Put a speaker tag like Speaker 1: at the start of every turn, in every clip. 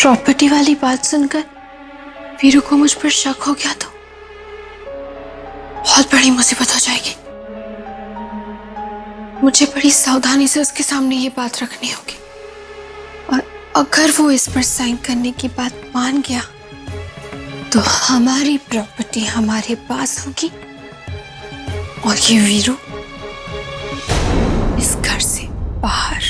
Speaker 1: Property वाली बात सुनकर वीरू को मुझ पर शक हो गया तो बहुत बड़ी मुसीबत हो जाएगी। मुझे बड़ी सावधानी से उसके सामने ये बात रखनी होगी और अगर वो इस पर साइन करने की बात मान गया तो हमारी प्रॉपर्टी हमारे पास होगी और ये वीरू इस घर से बाहर।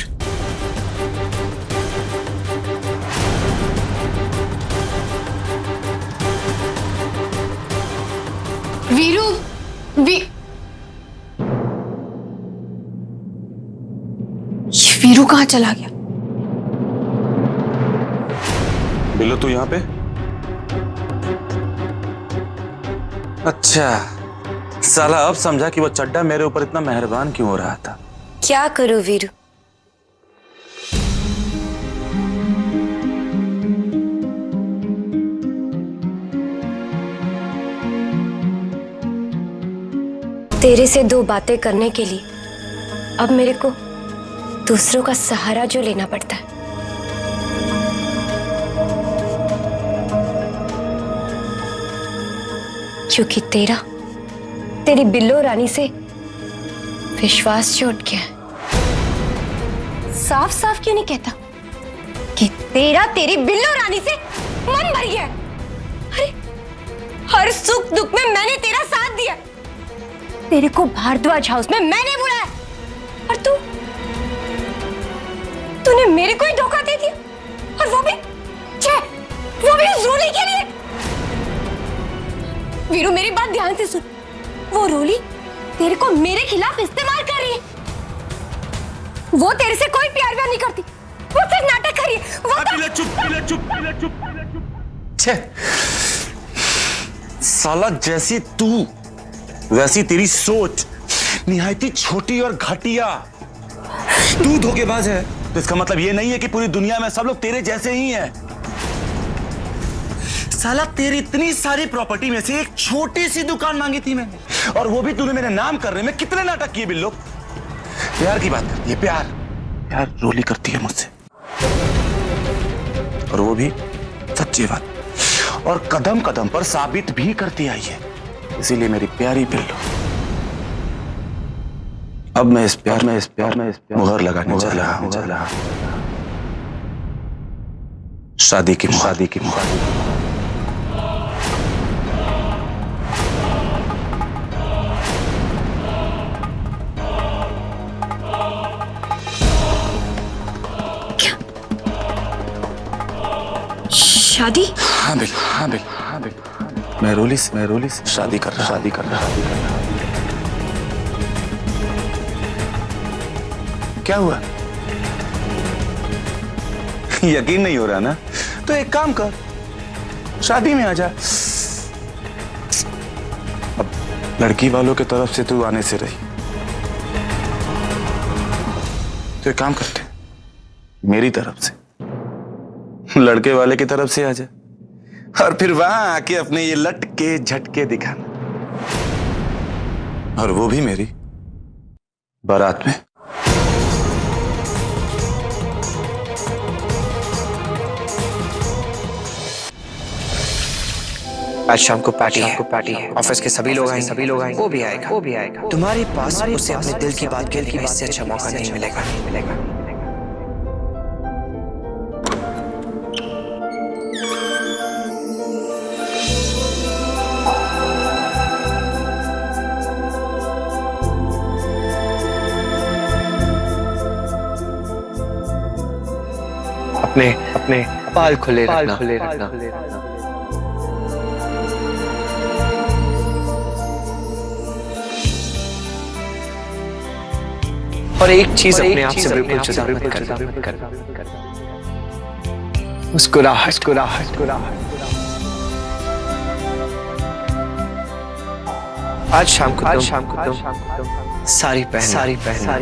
Speaker 1: वीरू ये वीरू कहाँ चला गया?
Speaker 2: बिल्लो तू यहाँ पे? अच्छा, साला अब समझा कि वो चड्डा मेरे ऊपर इतना मेहरबान क्यों हो रहा था।
Speaker 3: क्या करूं वीरू? तेरे से दो बातें करने के लिए अब मेरे को दूसरों का सहारा जो लेना पड़ता है। क्योंकि तेरी बिल्लो रानी से विश्वास जो उठ गया है। साफ साफ क्यों नहीं कहता कि तेरी बिल्लो रानी से मन भर गया है? अरे हर सुख दुख में मैंने तेरा साथ दिया, तेरे को भारद्वाज हाउस में मैंने बुलाया और तूने मेरे को ही धोखा दे दिया, और वो भी उस रोली के लिए। वीरू मेरी बात ध्यान से सुन, वो रोली तेरे को मेरे खिलाफ इस्तेमाल कर रही है। वो तेरे से कोई प्यार व्यार नहीं करती, वो सिर्फ नाटक कर रही है। वो
Speaker 2: छे, साला जैसी तू वैसी तेरी सोच निहायती छोटी और घटिया। तू धोखेबाज है तो इसका मतलब ये नहीं है कि पूरी दुनिया में सब लोग तेरे जैसे ही हैं। साला तेरी इतनी सारी प्रॉपर्टी में से एक छोटी सी दुकान मांगी थी मैंने, और वो भी तूने मेरे नाम करने में कितने नाटक किए बिल्लो। प्यार की बात करती है, प्यार रोली करती है मुझसे, और वो भी सच्ची बात, और कदम कदम पर साबित भी करती आई है। इसीलिए मेरी प्यारी बिल्लो, अब मैं इस प्यार में मुहर लगाने जा रहा हूं। शादी की मुहर।
Speaker 3: शादी?
Speaker 2: हाँ बिल। मैं रोली से शादी कर रहा। क्या हुआ? यकीन नहीं हो रहा ना? तो एक काम कर, शादी में आ जा। अब लड़की वालों की तरफ से तू आने से रही, तो एक काम करते, मेरी तरफ से लड़के वाले की तरफ से आ जा, और फिर वहां आके अपने ये लटके झटके दिखाना, और वो भी मेरी बारात में।
Speaker 4: आज शाम को पार्टी है। ऑफिस के सभी लोग आएंगे। वो भी आएगा। तुम्हारे पास उसे अपने दिल की बात कहने का इससे अच्छा मौका नहीं मिलेगा। अपने बाल खुले रखना। और एक चीज अपने आप से बिल्कुल जुदा मत करना। मुस्कुराहट। आज शाम को तुम सारी पहनना।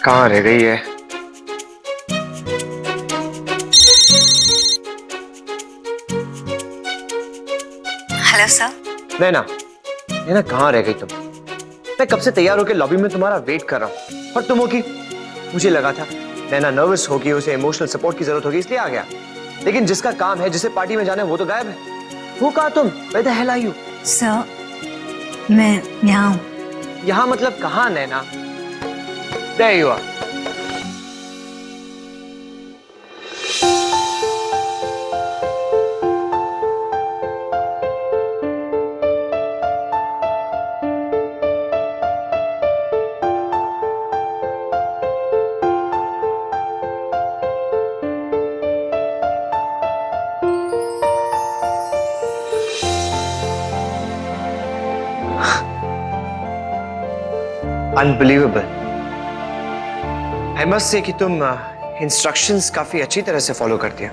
Speaker 4: कहाँ रह गई है?
Speaker 5: Hello sir.
Speaker 4: नैना, नैना कहाँ रह गई तुम? मैं कब से तैयार होकर लॉबी में तुम्हारा वेट कर रहा हूँ और तुम हो कि मुझे लगा था नैना नर्वस होगी, उसे इमोशनल सपोर्ट की जरूरत होगी, इसलिए आ गया। लेकिन जिसका काम है, जिसे पार्टी में जाना है, वो तो गायब है। वो कहा तुम? Where the hell are you?
Speaker 5: Sir, मैं यहाँ हूँ।
Speaker 4: यहाँ मतलब कहाँ नैना? There you are. Unbelievable. I must say कि तुम इंस्ट्रक्शंस काफी अच्छी तरह से फॉलो करती हो।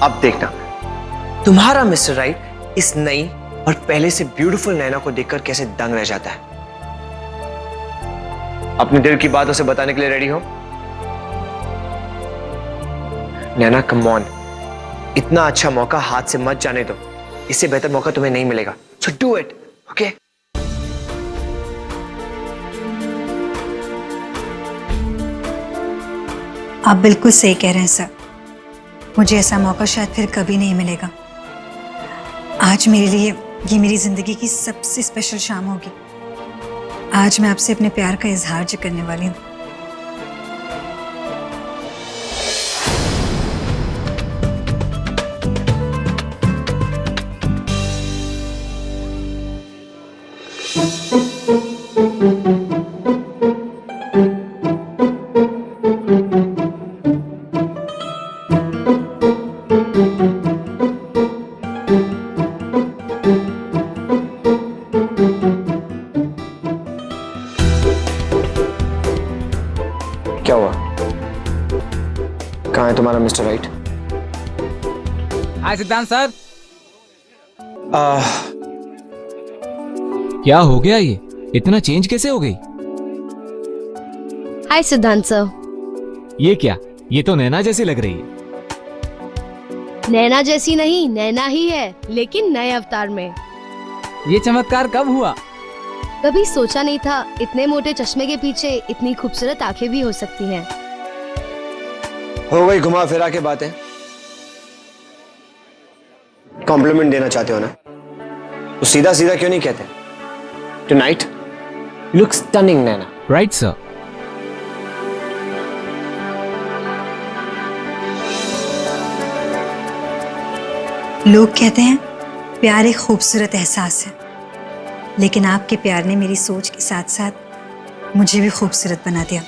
Speaker 4: अब देखना, तुम्हारा मिस्टर राइट इस नई और पहले से ब्यूटीफुल नैना को देखकर कैसे दंग रह जाता है। अपने दिल की बात उसे बताने के लिए रेडी हो? नैना कम ऑन, इतना अच्छा मौका हाथ से मत जाने दो। इससे बेहतर मौका तुम्हें नहीं मिलेगा। So do it, okay?
Speaker 5: आप बिल्कुल सही कह रहे हैं सर। मुझे ऐसा मौका शायद फिर कभी नहीं मिलेगा। आज मेरे लिए ये मेरी जिंदगी की सबसे स्पेशल शाम होगी। आज मैं आपसे अपने प्यार का इजहार जो करने वाली हूँ।
Speaker 4: क्या हुआ? कहाँ है तुम्हारा मिस्टर राइट?
Speaker 6: हाय सिद्धांत सर। क्या हो गया? ये इतना चेंज कैसे हो गई?
Speaker 3: हाय सिद्धांत सर।
Speaker 6: ये क्या? ये तो नैना जैसी लग रही है।
Speaker 3: नैना जैसी नहीं, नैना ही है, लेकिन नए अवतार में।
Speaker 6: ये चमत्कार कब हुआ?
Speaker 3: कभी सोचा नहीं था इतने मोटे चश्मे के पीछे इतनी खूबसूरत आंखें भी हो सकती हैं।
Speaker 4: हो गई घुमा फिरा के बातें। कॉम्प्लीमेंट देना चाहते हो ना, तो सीधा सीधा क्यों नहीं कहते? Tonight you look stunning Naina.
Speaker 6: Right sir.
Speaker 5: लोग कहते हैं प्यार एक खूबसूरत एहसास है, लेकिन आपके प्यार ने मेरी सोच के साथ साथ मुझे भी खूबसूरत बना दिया।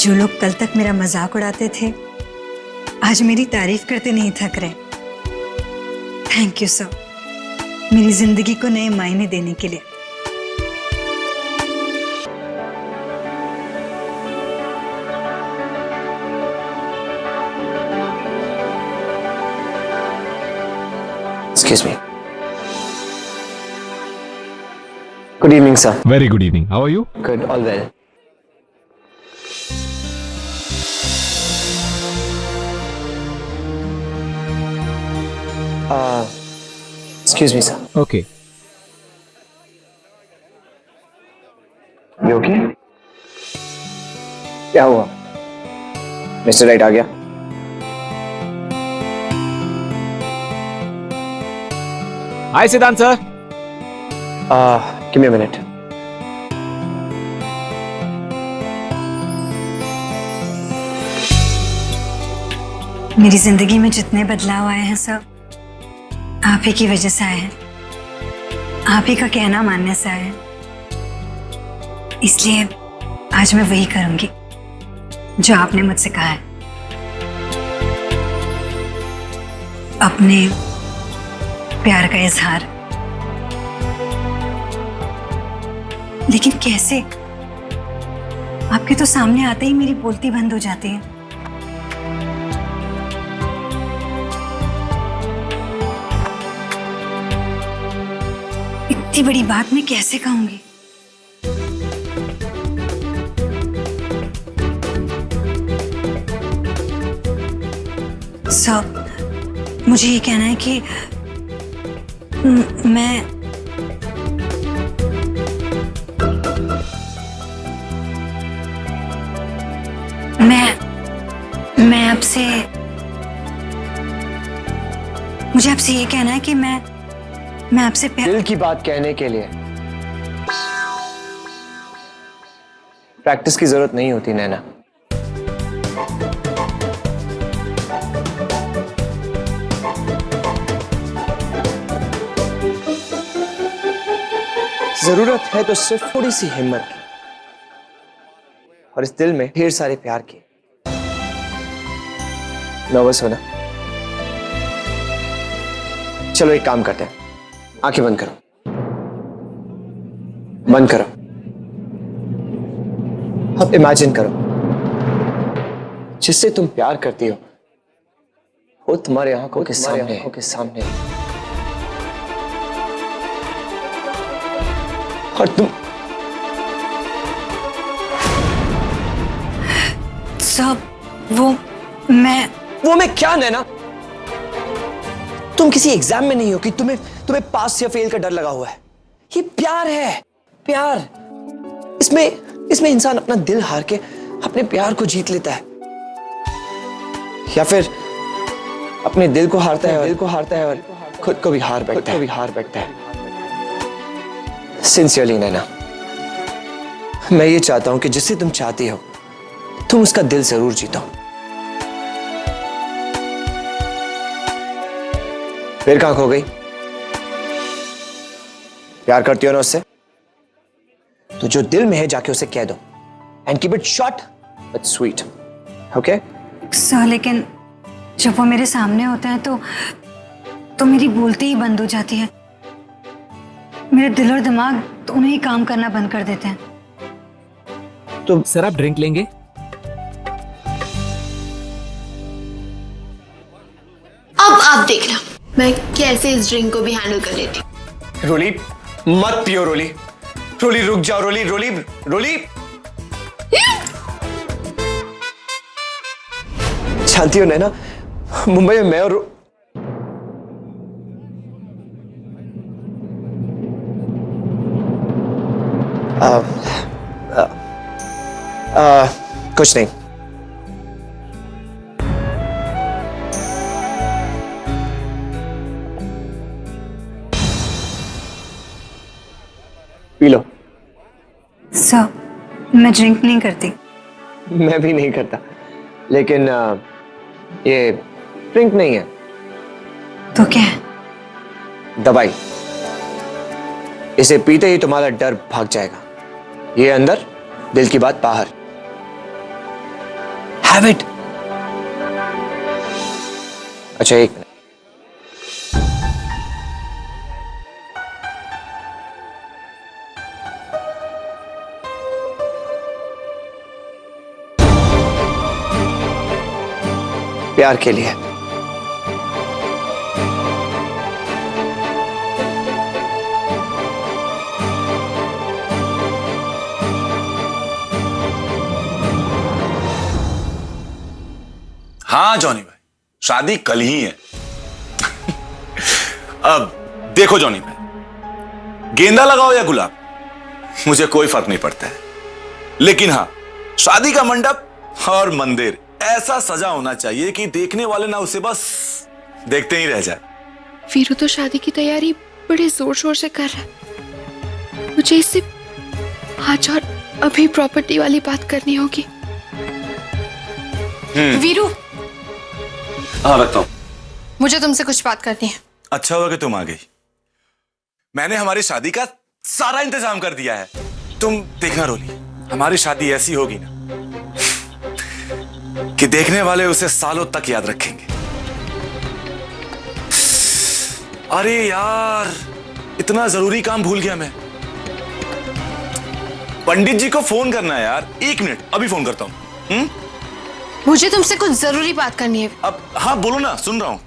Speaker 5: जो लोग कल तक मेरा मजाक उड़ाते थे, आज मेरी तारीफ करते नहीं थक रहे। थैंक यू सर, मेरी जिंदगी को नए मायने देने के लिए।
Speaker 4: Excuse me. Good evening, sir.
Speaker 6: Very good evening. How are you?
Speaker 4: Good, all well. Excuse me, sir.
Speaker 6: Okay.
Speaker 4: You okay? क्या हुआ? मिस्टर राइट आ गया?
Speaker 6: हाय सिद्धांत sir.
Speaker 4: Give me a minute.
Speaker 5: मेरी जिंदगी में जितने बदलाव आए हैं सब आप ही की वजह से आए हैं, आप ही का कहना मानने से आए हैं। इसलिए आज मैं वही करूंगी जो आपने मुझसे कहा है। अपने प्यार का इजहार। लेकिन कैसे? आपके तो सामने आते ही मेरी बोलती बंद हो जाती है। इतनी बड़ी बात मैं कैसे कहूंगी? सर, मुझे ये कहना है कि मैं आपसे, मुझे आपसे ये कहना है कि मैं आपसे
Speaker 4: दिल की बात कहने के लिए प्रैक्टिस की जरूरत नहीं होती नैना। जरूरत है तो सिर्फ थोड़ी सी हिम्मत की और इस दिल में ढेर सारे प्यार की। नर्वस हो ना? चलो एक काम करते हैं, आंखें बंद करो, बंद करो। अब इमेजिन करो जिससे तुम प्यार करती हो वो तुम्हारे आंखों के सामने और तुम
Speaker 5: सब वो मैं
Speaker 4: क्या नैना? तुम किसी एग्जाम में नहीं हो कि तुम्हें पास या फेल का डर लगा हुआ है। ये प्यार है, प्यार। इसमें इंसान अपना दिल हार के अपने प्यार को जीत लेता है, या फिर अपने दिल को हारता है और खुद को भी हार बैठता है। सिंसियरली नैना, मैं ये चाहता हूं कि जिसे तुम चाहती हो तुम उसका दिल जरूर जीतो। फिर कहां खो गई? प्यार करती हो ना उससे, तो जो दिल में है जाके उसे कह दो। And keep it short but sweet, okay?
Speaker 5: Sir, लेकिन जब वो मेरे सामने होते हैं तो मेरी बोलती ही बंद हो जाती है। मेरे दिल और दिमाग दोनों ही काम करना बंद कर देते हैं।
Speaker 6: तो सर आप ड्रिंक लेंगे?
Speaker 1: अब आप देखना मैं कैसे इस ड्रिंक को भी हैंडल कर लेती हूँ।
Speaker 4: रोली मत पियो, रोली रुक जाओ, रोली। जानती हो नैना, मुंबई में मैं और कुछ नहीं। P low.
Speaker 5: सर, मैं ड्रिंक नहीं करती।
Speaker 4: मैं भी नहीं करता, लेकिन ये ड्रिंक नहीं है।
Speaker 5: तो क्या है?
Speaker 4: दवाई। इसे पीते ही तुम्हारा डर भाग जाएगा। ये अंदर, दिल की बात बाहर। Have it. अच्छा एक मिनट। प्यार के लिए।
Speaker 2: हाँ जॉनी भाई, शादी कल ही है। अब देखो जॉनी भाई, गेंदा लगाओ या गुलाब, मुझे कोई फर्क नहीं पड़ता है, लेकिन हाँ, शादी का मंडप और मंदिर ऐसा सजा होना चाहिए कि देखने वाले ना उसे बस देखते ही रह जाए।
Speaker 1: वीरू तो शादी की तैयारी बड़े जोर शोर से कर रहा है। मुझे इससे आज और अभी प्रॉपर्टी वाली बात करनी होगी। वीरू,
Speaker 2: हाँ बताओ।
Speaker 1: मुझे तुमसे कुछ बात करनी है।
Speaker 2: अच्छा हुआ कि तुम आ गई। मैंने हमारी शादी का सारा इंतजाम कर दिया है। तुम देखना रोली, हमारी शादी ऐसी होगी ना कि देखने वाले उसे सालों तक याद रखेंगे। अरे यार, इतना जरूरी काम भूल गया मैं। पंडित जी को फोन करना है यार। 1 मिनट, अभी फोन करता हूं।
Speaker 1: मुझे तुमसे कुछ जरूरी बात करनी है।
Speaker 2: अब हाँ बोलो ना, सुन रहा हूं।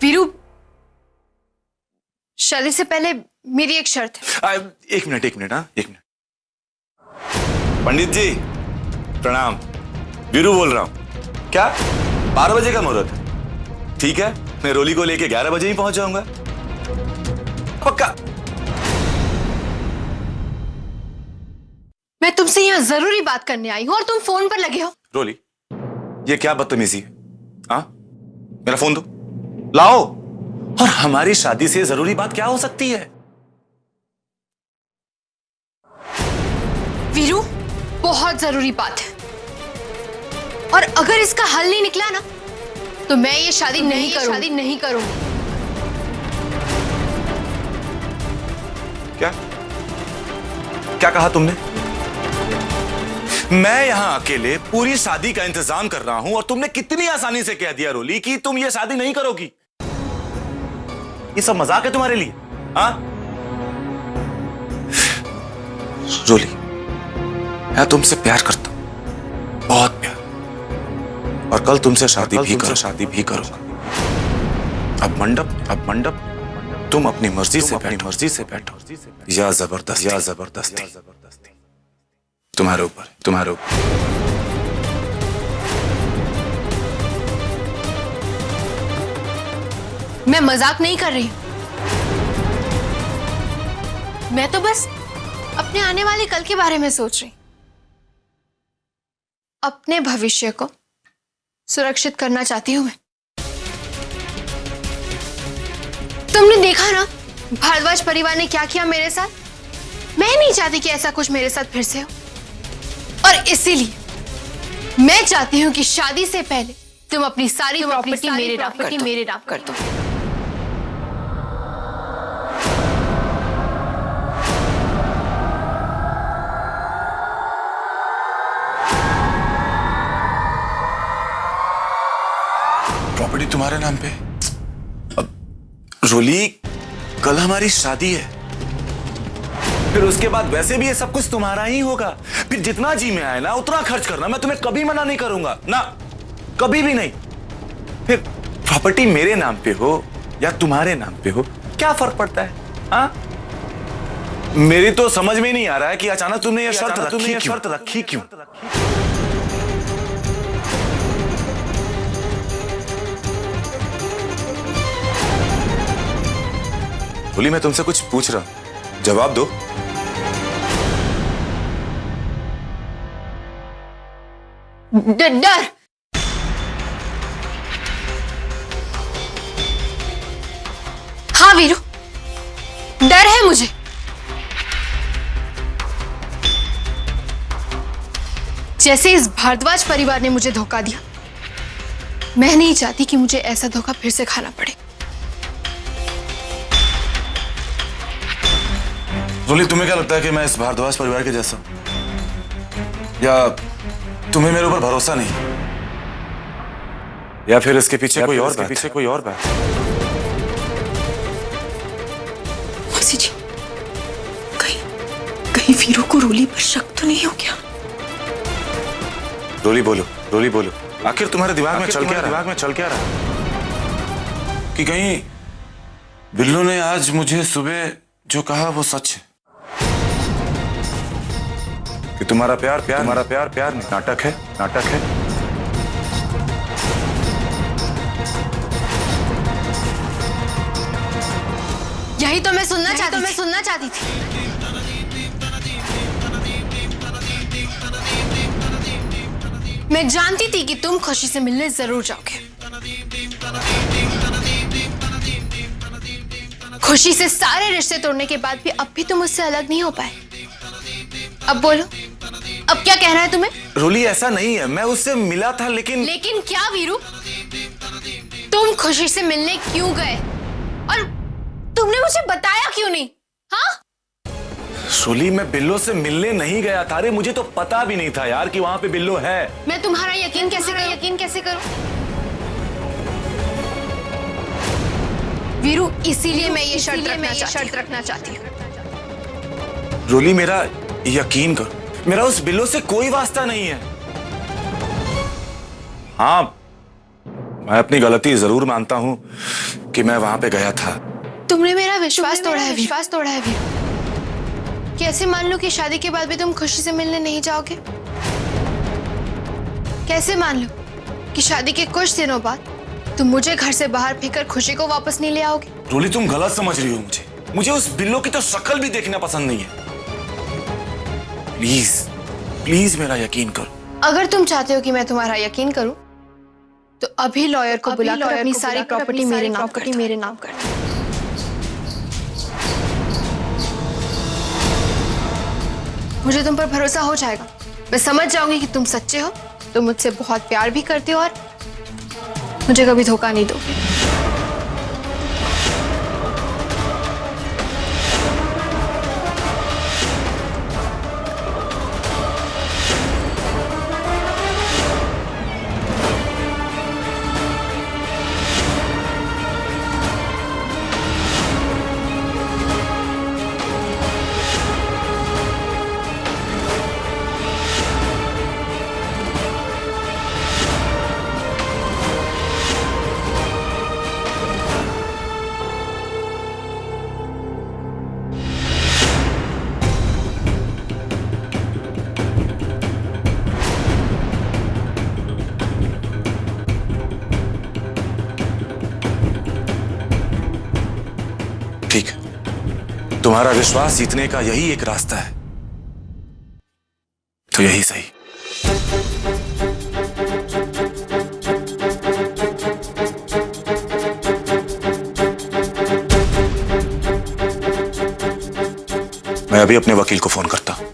Speaker 1: वीरू, शादी से पहले मेरी एक शर्त है।
Speaker 2: 1 मिनट, हाँ 1 मिनट। पंडित जी प्रणाम, वीरू बोल रहा हूं। क्या 12 बजे का मुहूर्त है? ठीक है, मैं रोली को लेके 11 बजे ही पहुंच जाऊंगा। पक्का।
Speaker 1: मैं तुमसे यहाँ जरूरी बात करने आई हूँ और तुम फोन पर लगे हो।
Speaker 2: रोली, ये क्या बदतमीजी है? हाँ, मेरा फोन दो, लाओ। और हमारी शादी से जरूरी बात क्या हो सकती है?
Speaker 1: वीरू, बहुत जरूरी बात है और अगर इसका हल नहीं निकला ना तो मैं ये शादी नहीं करूंगी।
Speaker 2: क्या क्या कहा तुमने? मैं यहां अकेले पूरी शादी का इंतजाम कर रहा हूं और तुमने कितनी आसानी से कह दिया रोली कि तुम ये शादी नहीं करोगी। ये सब मजाक है तुम्हारे लिए? हाँ रोली, मैं तुमसे प्यार करता हूं, बहुत प्यार, और कल तुमसे शादी भी करूंगा। अब मंडप तुम अपनी मर्जी से बैठो या जबरदस्ती तुम्हारे ऊपर।
Speaker 1: मैं मजाक नहीं कर रही हूं, मैं तो बस अपने आने वाले कल के बारे में सोच रही, अपने भविष्य को सुरक्षित करना चाहती हूं मैं। तुमने देखा ना भारद्वाज परिवार ने क्या किया मेरे साथ। मैं नहीं चाहती कि ऐसा कुछ मेरे साथ फिर से हो और इसीलिए मैं चाहती हूं कि शादी से पहले तुम अपनी सारी प्रॉपर्टी मेरे नाम कर दो।
Speaker 2: प्रॉपर्टी तुम्हारे नाम पे? अब रोली, कल हमारी शादी है, फिर उसके बाद वैसे भी ये सब कुछ तुम्हारा ही होगा। फिर जितना जी में आए ना उतना खर्च करना, मैं तुम्हें कभी मना नहीं करूंगा ना, कभी भी नहीं। फिर प्रॉपर्टी मेरे नाम पे हो या तुम्हारे नाम पे हो, क्या फर्क पड़ता है? हाँ, मेरी तो समझ में नहीं आ रहा है कि अचानक तुमने ये शर्त रखी क्यों? बोली, मैं तुमसे कुछ पूछ रहा हूं, जवाब दो।
Speaker 1: डर। हाँ वीरू, डर है मुझे। जैसे इस भारद्वाज परिवार ने मुझे धोखा दिया, मैं नहीं चाहती कि मुझे ऐसा धोखा फिर से खाना पड़े।
Speaker 2: रोली, तुम्हें क्या लगता है कि मैं इस भारद्वाज परिवार के जैसा हूं? या तुम्हें मेरे ऊपर भरोसा नहीं, या फिर इसके पीछे कोई और बात?
Speaker 1: मौसी जी, कहीं वीरू को रोली पर शक तो नहीं हो गया?
Speaker 2: रोली बोलो, आखिर तुम्हारे दिमाग में चल क्या रहा? कि कहीं बिल्लू ने आज मुझे सुबह जो कहा वो सच है, कि तुम्हारा प्यार नहीं, नाटक है।
Speaker 1: यही तो मैं सुनना चाहती थी। मैं जानती थी कि तुम खुशी से मिलने जरूर जाओगे। खुशी से सारे रिश्ते तोड़ने के बाद भी अब भी तुम मुझसे अलग नहीं हो पाए। अब बोलो, अब क्या कहना है तुम्हें?
Speaker 2: रोली, ऐसा नहीं है, मैं उससे मिला था लेकिन
Speaker 1: क्या वीरू? तुम खुशी से मिलने क्यों गए और तुमने मुझे बताया क्यों नहीं? हाँ,
Speaker 2: रोली, मैं बिल्लो से मिलने नहीं गया था। अरे मुझे तो पता भी नहीं था यार कि वहां पे बिल्लो है।
Speaker 1: मैं तुम्हारा यकीन कैसे करूं? वीरू, इसीलिए मैं ये शर्त रखना चाहती हूँ।
Speaker 2: रोली, मेरा यकीन करो, मेरा उस बिल्लो से कोई वास्ता नहीं है। हाँ, मैं अपनी गलती जरूर मानता हूं कि मैं वहां पे गया था।
Speaker 1: तुमने मेरा विश्वास तोड़ा है वीरू। कैसे मान लो कि शादी के बाद भी तुम खुशी से मिलने नहीं जाओगे? कैसे मान लो कि शादी के कुछ दिनों बाद तुम मुझे घर से बाहर फेंककर खुशी को वापस नहीं ले आओगे?
Speaker 2: रोली, तुम गलत समझ रही हो मुझे उस बिल्लो की तो शक्ल भी देखना पसंद नहीं है। प्लीज प्लीज मेरा यकीन करो।
Speaker 1: अगर तुम चाहते हो कि मैं तुम्हारा यकीन करूं, तो अभी लॉयर को बुलाकर अपनी सारी प्रॉपर्टी मेरे नाम कर दो। मुझे तुम पर भरोसा हो जाएगा। मैं समझ जाऊंगी कि तुम सच्चे हो, तुम मुझसे बहुत प्यार भी करते हो और मुझे कभी धोखा नहीं दो।
Speaker 2: ठीक, तुम्हारा विश्वास जीतने का यही एक रास्ता है, तो यही सही। मैं अभी अपने वकील को फोन करता हूं।